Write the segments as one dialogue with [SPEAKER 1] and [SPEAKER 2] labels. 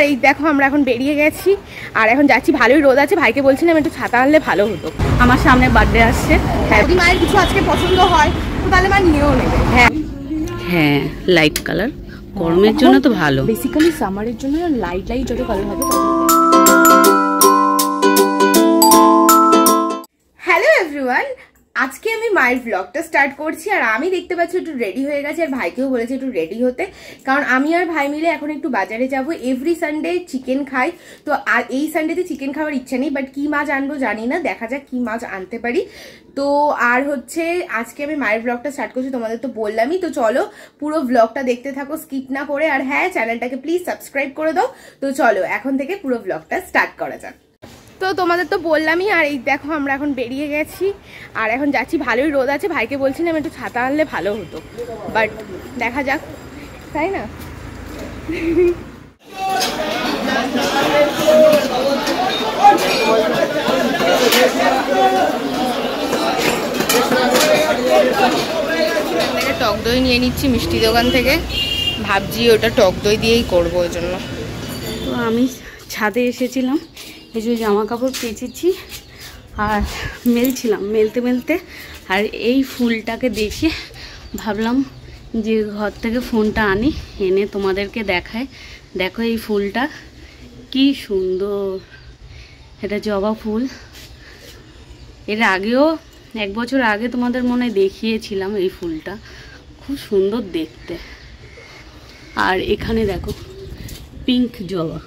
[SPEAKER 1] এই দেখো আমরা এখন বেরিয়ে গেছি আর এখন যাচ্ছি, ভালোই রোদ আছে। ভাইকে বলছিলাম একটু ছাতা আনলে ভালো হতো, আমার সামনে বার্থডে আসছে। হ্যাঁ, যদি মায়ের কিছু আজকে পছন্দ হয় তো তাহলে মা নিয়েও নেবে। হ্যাঁ
[SPEAKER 2] হ্যাঁ, লাইট কালার গরমের জন্য তো ভালো,
[SPEAKER 1] বেসিক্যালি সামারের জন্য লাইট যত কালার হবে। হ্যালো এভরিওয়ান, আজকে আমি মায়ের ব্লগটা স্টার্ট করছি আর আমি দেখতে পাচ্ছি একটু রেডি হয়ে গেছে আর ভাইকেও বলেছে একটু রেডি হতে, কারণ আমি আর ভাই মিলে এখন একটু বাজারে যাব। এভরি সানডে চিকেন খাই, তো আর এই সানডেতে চিকেন খাওয়ার ইচ্ছা নেই, বাট কি মাছ আনবো জানি না, দেখা যাক কি মাছ আনতে পারি। তো আর হচ্ছে আজকে আমি মায়ের ব্লগটা স্টার্ট করছি, তোমাদের তো বললামই। তো চলো পুরো ব্লগটা দেখতে থাকো স্কিপ না করে, আর হ্যাঁ চ্যানেলটাকে প্লিজ সাবস্ক্রাইব করে দাও। তো চলো এখন থেকে পুরো ব্লগটা স্টার্ট করা যাক। তো তোমাদের তো বললামই, আর এই দেখো আমরা এখন বেরিয়ে গেছি আর এখন যাচ্ছি, ভালোই রোদ আছে। ভাইকে বলছিলাম একটু ছাতা আনলে ভালো হতো, বাট দেখা যাক, তাই না? টক দই নিয়ে নিচ্ছি মিষ্টি দোকান থেকে, ভাবছি ওটা টক দই দিয়েই করবো ওই জন্য।
[SPEAKER 2] তো আমি ছাদে এসেছিলাম, এই যে জামা কাপড় কেচেছি আর মেলতে মেলতে আর এই ফুলটাকে দেখে ভাবলাম যে ঘর থেকে ফোনটা আনি, এনে তোমাদেরকে দেখায়। দেখো এই ফুলটা কি সুন্দর, এটা জবা ফুল। এর আগেও 1 বছর আগে তোমাদের মনে দেখিয়েছিলাম এই ফুলটা, খুব সুন্দর দেখতে। আর এখানে দেখো পিঙ্ক জবা,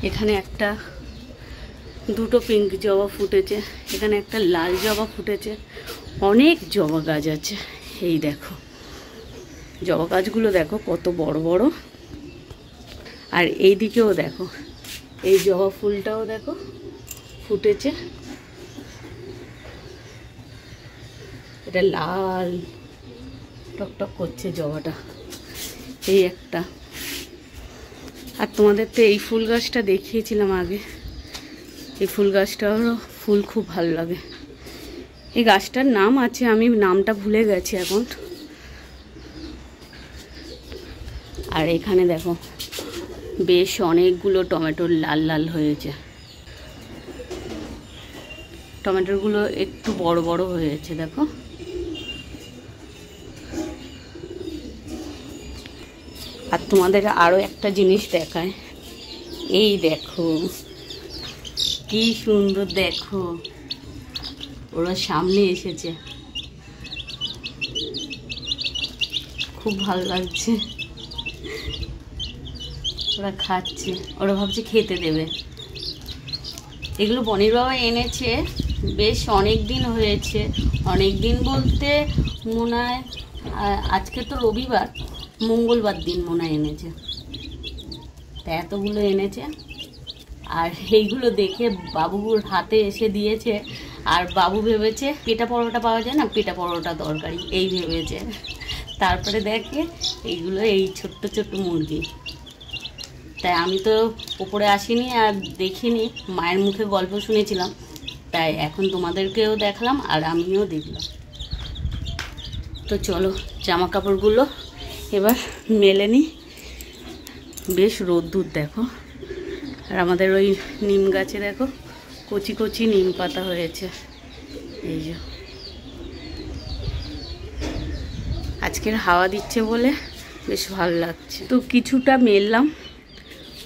[SPEAKER 2] এখানে দুটো পিঙ্ক জবা ফুটেছে, এখানে একটা লাল জবা ফুটেছে, অনেক জবা গাছ আছে। এই দেখো জবা গাছগুলো দেখো কত বড় বড়। আর এই দিকেও দেখো এই জবা ফুলটাও দেখো ফুটেছে, এটা লাল টকটক করছে জবাটা, এই একটা। আর তোমাদের তো এই ফুল গাছটা দেখিয়েছিলাম আগে, এই ফুল গাছটারও ফুল খুব ভালো লাগে। এই গাছটার নাম আছে, আমি নামটা ভুলে গেছি এখন। আর এখানে দেখো বেশ অনেকগুলো টমেটোর লাল লাল হয়েছে, টমেটোগুলো একটু বড় বড় হয়েছে দেখো। আর তোমাদের আরও একটা জিনিস দেখায়, এই দেখো কি সুন্দর, দেখো ওরা সামনে এসেছে, খুব ভালো লাগছে। ওরা খাচ্ছে, ওরা ভাবছে খেতে দেবে। এগুলো বনির বাবা এনেছে, বেশ অনেক দিন হয়েছে, অনেক দিন বলতে মনে হয় আজকে তো রবিবার, মঙ্গলবার দিন মনে হয় এনেছে, তা এতগুলো এনেছে। আর এইগুলো দেখে বাবুর হাতে এসে দিয়েছে, আর বাবু ভেবেছে পেটা পরোটা পাওয়া যায় না, পেটা পরোটা দরকারি এই ভেবেছে। তারপরে দেখে এইগুলো এই ছোট্ট ছোট্ট মুরগি। তাই আমি তো ওপরে আসিনি আর দেখিনি, মায়ের মুখে গল্প শুনেছিলাম, তাই এখন তোমাদেরকেও দেখালাম আর আমিও দেখলাম। তো চলো জামা কাপড়গুলো এবার মেলে নিই। বেশ রোদ্দুর দেখো, আর আমাদের ওই নিম গাছে দেখো কচি কচি নিম পাতা হয়েছে। এই যে আজকের হাওয়া দিচ্ছে বলে বেশ ভালো লাগছে। তো কিছুটা মেললাম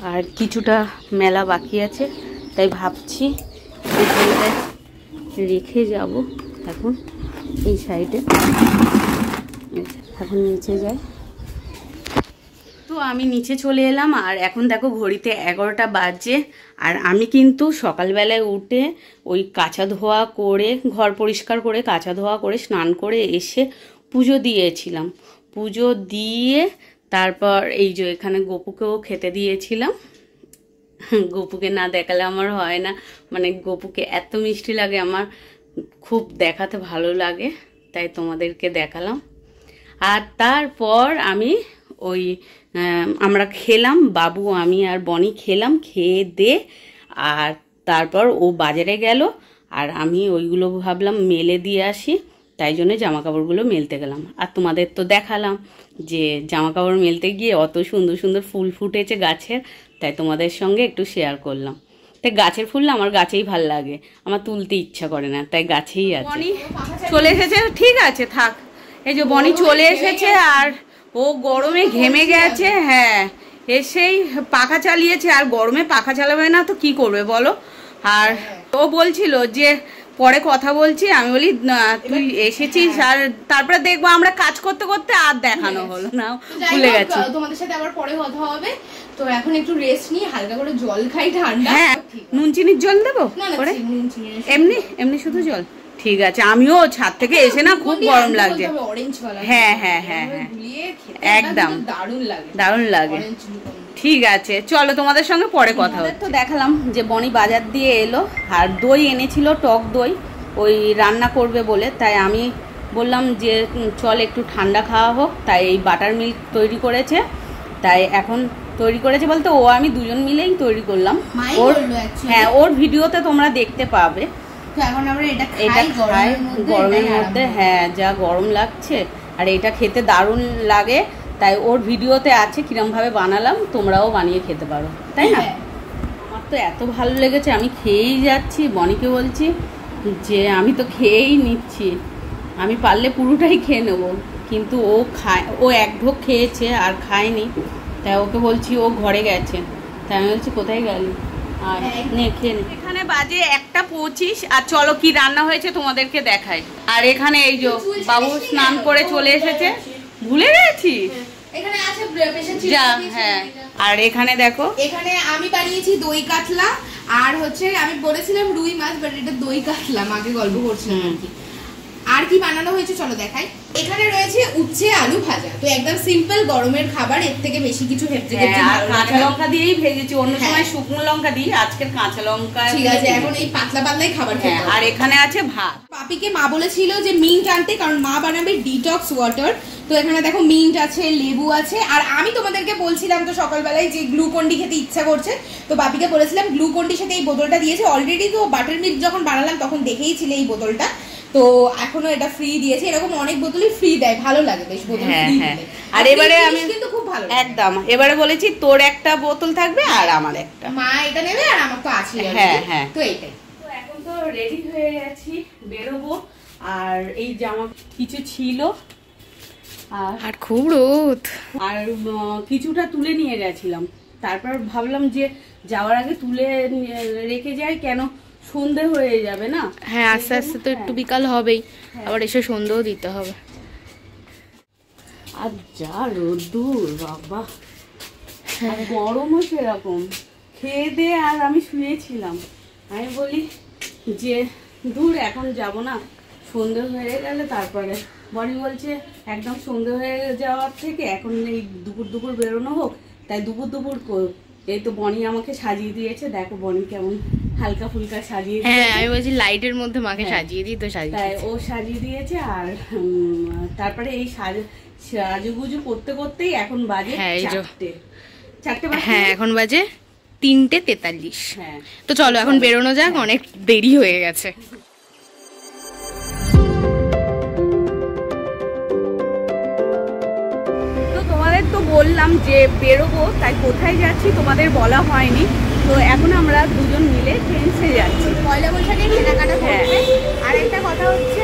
[SPEAKER 2] আর কিছুটা মেলা বাকি আছে, তাই ভাবছি এখানটায় রেখে যাব। এখন এই সাইডে, এখন নিচে যাই। তো আমি নিচে চলে এলাম আর এখন দেখো ঘড়িতে 11টা বাজে। আর আমি কিন্তু সকালবেলায় উঠে ওই কাঁচা ধোয়া করে, ঘর পরিষ্কার করে কাঁচা ধোয়া করে স্নান করে এসে পুজো দিয়েছিলাম। পুজো দিয়ে তারপর এই যে এখানে গপুকেও খেতে দিয়েছিলাম। গপুকে না দেখালে আমার হয় না, মানে গপুকে এত মিষ্টি লাগে আমার, খুব দেখাতে ভালো লাগে, তাই তোমাদেরকে দেখালাম। আর তারপর আমি ওই আমরা খেলাম, বাবু আমি আর বনি খেলাম, খেয়ে দে আর তারপর ও বাজারে গেল আর আমি ওইগুলো ভাবলাম মেলে দিয়ে আসি, তাই জন্য জামা কাপড়গুলো মেলতে গেলাম। আর তোমাদের তো দেখালাম যে জামা কাপড় মেলতে গিয়ে অত সুন্দর সুন্দর ফুল ফুটেছে গাছের, তাই তোমাদের সঙ্গে একটু শেয়ার করলাম। তাই গাছের ফুল আমার গাছেই ভাল লাগে, আমার তুলতে ইচ্ছা করে না, তাই গাছেই আছে। বনি চলে এসেছে, ঠিক আছে থাক। এই যে বনি চলে এসেছে আর ও গরমে ঘেমে গেছে। হ্যাঁ, এসেই পাখা চালিয়েছে, আর গরমে পাখা চালাবে না তো কি করবে বলো। আর ও বলছিল যে পরে কথা বলছি, আমি বলি তুই এসেছিস আর তারপরে দেখবো আমরা কাজ করতে করতে আর দেখানো হলো না, ভুলে গেছি।
[SPEAKER 1] তোমাদের সাথে আবার পরে কথা হবে। তো এখন একটু রেস্ট নিয়ে হালকা করে জল খাই ঠান্ডা।
[SPEAKER 2] হ্যাঁ, নুন চিনির জল দেবো করে? এমনি এমনি শুধু জল? ঠিক আছে। আমিও ছাদ থেকে এসে না খুব গরম লাগছে। হ্যাঁ হ্যাঁ হ্যাঁ হ্যাঁ, একদম দারুণ লাগে। ঠিক আছে, চলো তোমাদের সঙ্গে পরে কথা হবে। তো দেখালাম যে বনি বাজার দিয়ে এলো আর দই এনেছিল, টক দই, ওই রান্না করবে বলে। তাই আমি বললাম যে চল একটু ঠান্ডা খাওয়া হোক, তাই এই বাটার মিল্ক তৈরি করেছে। তাই এখন তৈরি করেছে বলতে ও আমি দুজন মিলেই তৈরি করলাম। ওর হ্যাঁ, ওর ভিডিওতে তোমরা দেখতে পাবে।
[SPEAKER 1] এখন আমরা এটা
[SPEAKER 2] খাই গরমের মধ্যে। হ্যাঁ, যা গরম লাগছে, আর এটা খেতে দারুণ লাগে। তাই ওর ভিডিওতে আছে কিরম ভাবে বানালাম, তোমরাও বানিয়ে খেতে পারো, তাই না? আমার তো এত ভালো লেগেছে, আমি খেয়েই যাচ্ছি। বনিকে বলছি যে আমি তো খেয়েই নিচ্ছি, আমি পারলে পুরোটাই খেয়ে নেবো, কিন্তু ও খায়, ও এক ঢোক খেয়েছে আর খায়নি। তাই ওকে বলছি, ও ঘরে গেছে। তাই আমি বলছি কোথায় গেলি, আর নে খেয়ে নে। এখানে বাজে 1:25 আর চলো কি রান্না হয়েছে তোমাদেরকে দেখাই। আর এখানে এই যে বাবু স্নান করে চলে এসেছে। ভুলে গেছিস?
[SPEAKER 1] এখানে আছে প্রেশার চিজ।
[SPEAKER 2] হ্যাঁ, আর এখানে দেখো,
[SPEAKER 1] এখানে আমি বানিয়েছি দই কাতলা, আর হচ্ছে আমি বলেছিলাম রুই মাছ, বাট এটা দই কাতলা, মাকে গল্প করছিলাম আর কি। আর কি বানানো হয়েছে চলো দেখাই। এখানে রয়েছে উচ্ছে আলু ভাজা, তো একদম সিম্পল গরমের খাবার, এর থেকে বেশি কিছু হেপজে হেপজে।
[SPEAKER 2] আর কাঁচা লঙ্কা দিয়েই ভেজেছি, অন্য সময় শুকনো লঙ্কা দিই, আজকের কাঁচা লঙ্কা।
[SPEAKER 1] ঠিক আছে, এখন এই পাতলা পাতলাই খাবার খেতে।
[SPEAKER 2] আর এখানে আছে ভাত।
[SPEAKER 1] পাপিকে মা বলেছিল যে মিন্ট আনতে, কারণ মা বানাবে ডিটক্স ওয়াটার। তো এখানে দেখো মিন্ট আছে, লেবু আছে, আর আমি তোমাদেরকে বলছিলাম তো সকালবেলায় যে গ্লুকন্ডি খেতে ইচ্ছা করছে, তো বাপিকে বলেছিলাম গ্লুকন্ডির সাথে এই বোতলটা দিয়েছে অলরেডি। তো বাটার মিল্ক যখন বানালাম তখন দেখেই ছিল এই বোতলটা, তো এখনো এটা ফ্রি দিয়েছে। এরকম অনেক বোতলই ফ্রি দেয়, ভালো লাগে বেশ বোতল ফ্রি দিলে।
[SPEAKER 2] আর এবারে আমি
[SPEAKER 1] কিন্তু খুব ভালো
[SPEAKER 2] একদম এবারে বলেছি তোর একটা বোতল থাকবে আর আমার একটা,
[SPEAKER 1] মা এটা নেবে আর আমার তো আছে।
[SPEAKER 2] হ্যাঁ হ্যাঁ,
[SPEAKER 1] তো এইটাই।
[SPEAKER 2] তো এখন তো রেডি হয়ে গেছি, বেরোবো। আর এই জামা কিছু ছিল,
[SPEAKER 1] আর খুব রোদ,
[SPEAKER 2] আর কিছুটা তুলে নিয়ে গেছিলাম। তারপর ভাবলাম যে যাওয়ার আগে তুলে রেখে যাই, কেন সন্ধে হয়ে যাবে না।
[SPEAKER 1] হ্যাঁ, আস্তে আস্তে তো একটু বিকাল হবেই, আবার এসে সন্ধ্যেও দিতে হবে।
[SPEAKER 2] আর যা রোদ্দুর বাবা, আর গরমও সেরকম। খেয়ে দে আর আমি শুয়েছিলাম। আমি বলি যে দূর এখন যাব না, সন্ধে হয়ে গেলে তারপরে। বনি বলছে একদম সন্ধে হয়ে যাওয়ার থেকে এখন এই দুপুর দুপুর বেরোনো হোক। তাই দুপুর দুপুর এই তো বনি আমাকে সাজিয়ে দিয়েছে, দেখো বনি কেমন হালকা ফুলকা সাজিয়ে।
[SPEAKER 1] হ্যাঁ, আমি বলছি লাইটের মধ্যে মাকে সাজিয়ে দিই, তো সাজিয়ে,
[SPEAKER 2] তাই ও সাজিয়ে দিয়েছে। আর তারপরে এই সাজুগুজু করতে করতেই এখন বাজে 4টে।
[SPEAKER 1] হ্যাঁ, এখন বাজে 3:43।
[SPEAKER 2] হ্যাঁ,
[SPEAKER 1] তো চলো এখন বেরোনো যাক, অনেক দেরি হয়ে গেছে।
[SPEAKER 2] তো তোমাদের তো বললাম যে বেরোবো, তাই কোথায় যাচ্ছি তোমাদের বলা হয়নি। তো এখন আমরা দুজন মিলে ট্রেন্সে যাচ্ছি
[SPEAKER 1] পয়লা বৈশাখের কেনাকাটা করতে। আর একটা কথা হচ্ছে,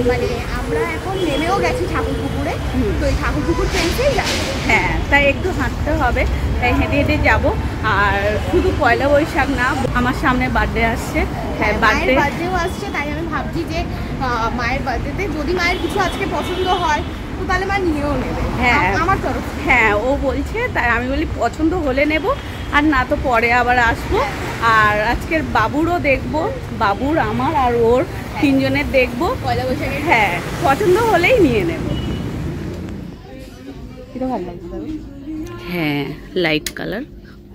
[SPEAKER 1] মানে আমরা এখন নেমেও গেছি ঠাকুরপুকুরে, তো এই ঠাকুরপুকুর ট্রেন্সেই যাচ্ছি।
[SPEAKER 2] হ্যাঁ, তাই একটু হাঁটতে হবে, তাই হেঁটে হেঁটে যাবো। আর শুধু পয়লা বৈশাখ না, আমার সামনে বার্থডে আসছে। হ্যাঁ,
[SPEAKER 1] বার্থডেও আসছে, তাই আমি ভাবছি যে মায়ের বার্থডেতে যদি মায়ের কিছু আজকে পছন্দ হয় তো তাহলে মা নিয়েও নেবে।
[SPEAKER 2] হ্যাঁ,
[SPEAKER 1] আমার তরফ।
[SPEAKER 2] হ্যাঁ, ও বলছে, তাই আমি বলি পছন্দ হলে নেব, আর না তো পরে আবার আসবো। আর আজকের বাবুরও দেখবো, বাবুর আমার আর ওর তিনজনের দেখবো
[SPEAKER 1] পয়লা বৈশাখে।
[SPEAKER 2] হ্যাঁ, পছন্দ হলেই নিয়ে নেব।
[SPEAKER 1] এটা ভালো লাগছে।
[SPEAKER 2] হ্যাঁ, লাইট কালার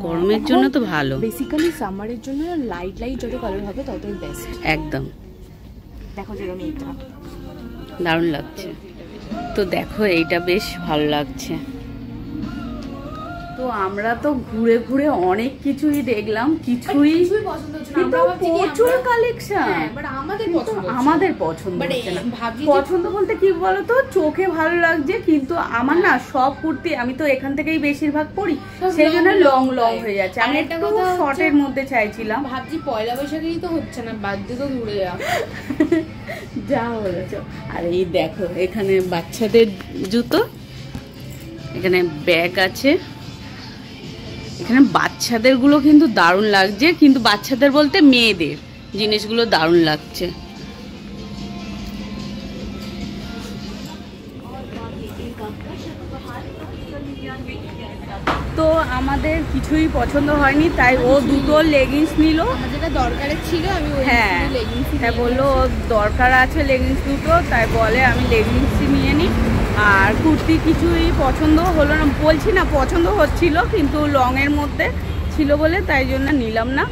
[SPEAKER 2] গরমের জন্য তো ভালো,
[SPEAKER 1] বেসিক্যালি সামারের জন্য লাইট যত কালার হবে ততই বেস্ট।
[SPEAKER 2] একদম।
[SPEAKER 1] দেখো যেরকম এইটা
[SPEAKER 2] দারুণ লাগছে। তো দেখো এইটা বেশ ভালো লাগছে। তো তো আমরা তো ঘুরে ঘুরে অনেক কিছুই দেখলাম, কিছুই
[SPEAKER 1] পছন্দ হচ্ছে না।
[SPEAKER 2] কিন্তু প্রচুর কালেকশন, আমাদের পছন্দ হচ্ছে না। পছন্দ বলতে কি বলতো, চোখে ভালো লাগছে, কিন্তু আমার না সব কুর্তি আমি তো এখান থেকেই বেশিরভাগ পরি, সেই জন্য লং লং হয়ে যাচ্ছে। আমি একটা শর্টের মধ্যে চাইছিলাম,
[SPEAKER 1] ভাবছি পয়লা বৈশাখেই তো হচ্ছে না, বাদ দিয়ে তো ঘুরে যাও।
[SPEAKER 2] যা বলেছো। আর এই দেখো এখানে বাচ্চাদের জুতো, এখানে ব্যাগ আছে, এখানে বাচ্চাদের গুলো কিন্তু দারুণ লাগছে, কিন্তু বাচ্চাদের বলতে মেয়েদের জিনিসগুলো দারুণ লাগছে। তো আমাদের কিছুই পছন্দ হয়নি, তাই ও দুটো লেগিংস নিল,
[SPEAKER 1] যেটা দরকারের ছিল। আমি
[SPEAKER 2] হ্যাঁ হ্যাঁ বললো দরকার আছে লেগিংস দুটো, তাই বলে আমি লেগিংসই নিয়ে নিই। আর কুর্তি কিছুই পছন্দ হলো না, বলছি না পছন্দ হচ্ছিল, কিন্তু লংয়ের মধ্যে ছিল বলে তাই জন্য নিলাম না।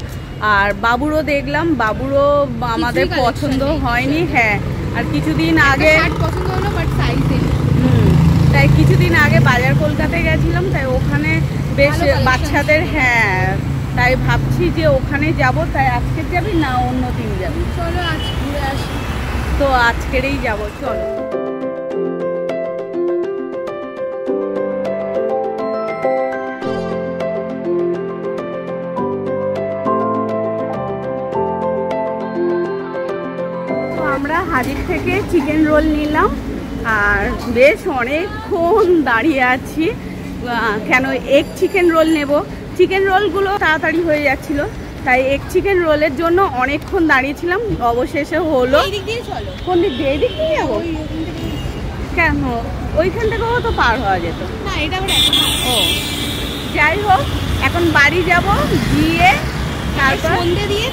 [SPEAKER 2] আর বাবুরও দেখলাম, বাবুরও আমাদের পছন্দ হয়নি। হ্যাঁ, আর কিছুদিন আগে
[SPEAKER 1] পছন্দ হলো বাট সাইজ
[SPEAKER 2] তাই কিছুদিন আগে বাজার কলকাতায় গেছিলাম, তাই ওখানে বেশ বাচ্চাদের, হ্যাঁ তাই ভাবছি যে ওখানে যাব। তাই আজকে যাবি না অন্য দিন যাবি?
[SPEAKER 1] চলো আজ ঘুরে আসি।
[SPEAKER 2] তো আজকেরই যাব, চলো। তো আমরা হাজির থেকে চিকেন রোল নিলাম, আর বেশ অনেকক্ষণ দাঁড়িয়ে আছি। কেন এগ চিকেন রোল নেব, চিকেন রোলগুলো তাড়াতাড়ি হয়ে যাচ্ছিল, তাই এগ চিকেন রোলের জন্য অনেকক্ষণ দাঁড়িয়েছিলাম। অবশেষে হলো। কোন দিক দিয়ে? এদিক দিয়ে যাবো কেন? ওইখান থেকেও তো পার হওয়া যেত
[SPEAKER 1] না, এটা
[SPEAKER 2] ও যাই হোক, এখন বাড়ি যাব, গিয়ে তারপর
[SPEAKER 1] সন্ধে দিয়ে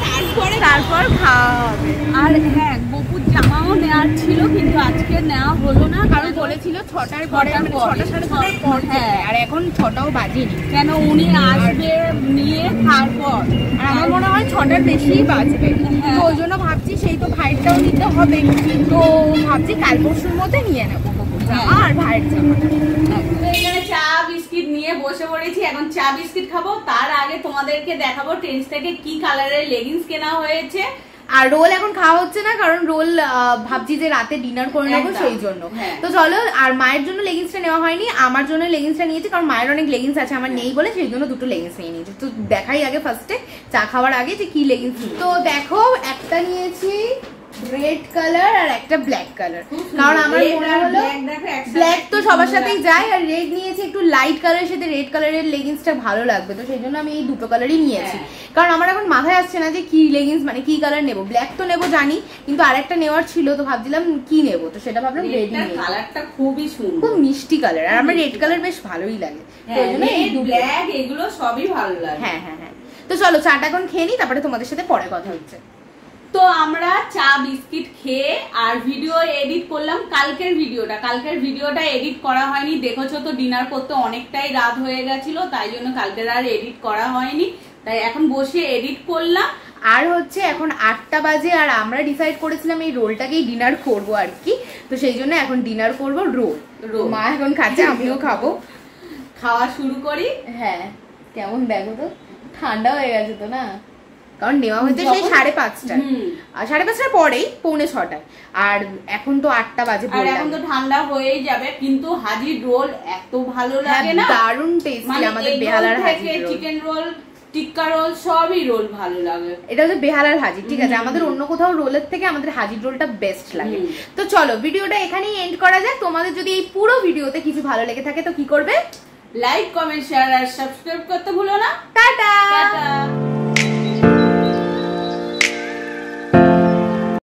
[SPEAKER 2] তারপর খাওয়া হবে। আর হ্যাঁ, বপুর জামাও নেওয়ার ছিল, কিন্তু আজকে নেওয়া হলো না, কারণ
[SPEAKER 1] বলেছিল 6টার পরে, 6টা সাড়ে 6টার পর।
[SPEAKER 2] হ্যাঁ,
[SPEAKER 1] আর এখন 6টাও বাজেনি,
[SPEAKER 2] কেন উনি আসবে নিয়ে তারপর।
[SPEAKER 1] আর আমার মনে হয় 6টার বেশিই বাজবে। তো ওই জন্য ভাবছি সেই তো ভাইটাও নিতে হবে, তো ভাবছি কাল পরশুর মধ্যে নিয়ে নেবো আর ভাইয়ের জামা।
[SPEAKER 2] এখানে চা বিস্কিট নিয়ে বসে পড়েছি, এখন চা বিস্কিট খাবো। তার আগে তোমাদেরকে দেখাবো ট্রেন্ডস থেকে কি কালারের লেগিংস কেনা হয়েছে।
[SPEAKER 1] আর রোল এখন খাওয়া হচ্ছে না, কারণ রোল ভাবছি যে রাতে ডিনার করে নেবো, সেই জন্য। তো চলো, আর মায়ের জন্য লেগিংসটা নেওয়া হয়নি, আমার জন্য লেগিংসটা নিয়েছি, কারণ মায়ের অনেক লেগিংস আছে, আমার নেই বলে সেই জন্য দুটো লেগিংস নিয়ে নিয়েছি। তো দেখাই আগে ফার্স্টে চা খাওয়ার আগে যে কি লেগিংস। তো দেখো, একটা নিয়েছি রেড কালার আর একটা ব্ল্যাক কালার, কারণ আমার মনে হলো ব্ল্যাক তো সবার সাথেই যায়, আর রেড নিয়েছি একটু লাইট কালারের সাথে রেড কালারের লেগিংসটা ভালো লাগবে, তো সেই জন্য আমি এই দুটো কালারই নিয়েছি। কারণ আমার এখন মাথায় আসছে না যে কি লেগিংস মানে কি কালার নেবো। ব্ল্যাক তো নেবো জানি, কিন্তু আরেকটা নেওয়ার ছিল, তো ভাবছিলাম কি নেবো, তো সেটা ভাবলাম রেড নিয়ে।
[SPEAKER 2] কালারটা খুবই সুন্দর,
[SPEAKER 1] খুব মিষ্টি কালার, আর আমার রেড কালার বেশ ভালোই লাগে, তো ওই জন্য এই
[SPEAKER 2] ব্ল্যাক এগুলো সবই ভালো লাগে।
[SPEAKER 1] হ্যাঁ হ্যাঁ হ্যাঁ। তো চলো চাটা এখন খেয়ে নিই, তারপরে তোমাদের সাথে পরে কথা হচ্ছে।
[SPEAKER 2] তো আমরা চা বিস্কিট খেয়ে আর ভিডিও এডিট করলাম। কালকের ভিডিওটা এডিট করা হয়নি, দেখেছো তো ডিনার করতে অনেকটাই রাত হয়ে গেছিল, তাই জন্য কালকের আর এডিট করা হয়নি, তাই এখন বসে এডিট করলাম।
[SPEAKER 1] আর হচ্ছে এখন 8টা বাজে, আর আমরা ডিসাইড করেছিলাম এই রোলটাকেই ডিনার করবো আর কি, তো সেই জন্য এখন ডিনার করবো রোল। মা এখন খাচ্ছে, আমিও খাবো।
[SPEAKER 2] খাওয়া শুরু করি।
[SPEAKER 1] হ্যাঁ, কেমন দেখো তো, ঠান্ডা হয়ে গেছে তো না, কারণ নেওয়া হয়েছে সেই 5:30টায়, আর 5:30টার পরেই 5:45টায়, আর এখন তো 8টা বাজে,
[SPEAKER 2] আর এখন তো ঠান্ডা হয়েই যাবে। কিন্তু হাজির রোল এত ভালো লাগে না,
[SPEAKER 1] দারুণ টেস্টি আমাদের বেহালার হাজির রোল।
[SPEAKER 2] চিকেন রোল, টিক্কা রোল, সবই রোল ভালো লাগে।
[SPEAKER 1] এটা হচ্ছে বেহালার হাজির, ঠিক আছে, আমাদের অন্য কোথাও রোলের থেকে আমাদের হাজির রোলটা বেস্ট লাগে। তো চলো ভিডিওটা এখানেই এন্ড করা যাক। তোমাদের যদি এই পুরো ভিডিওতে কিছু ভালো লেগে থাকে তো কি করবে?
[SPEAKER 2] লাইক, কমেন্ট, শেয়ার আর সাবস্ক্রাইব করতে ভুলো না।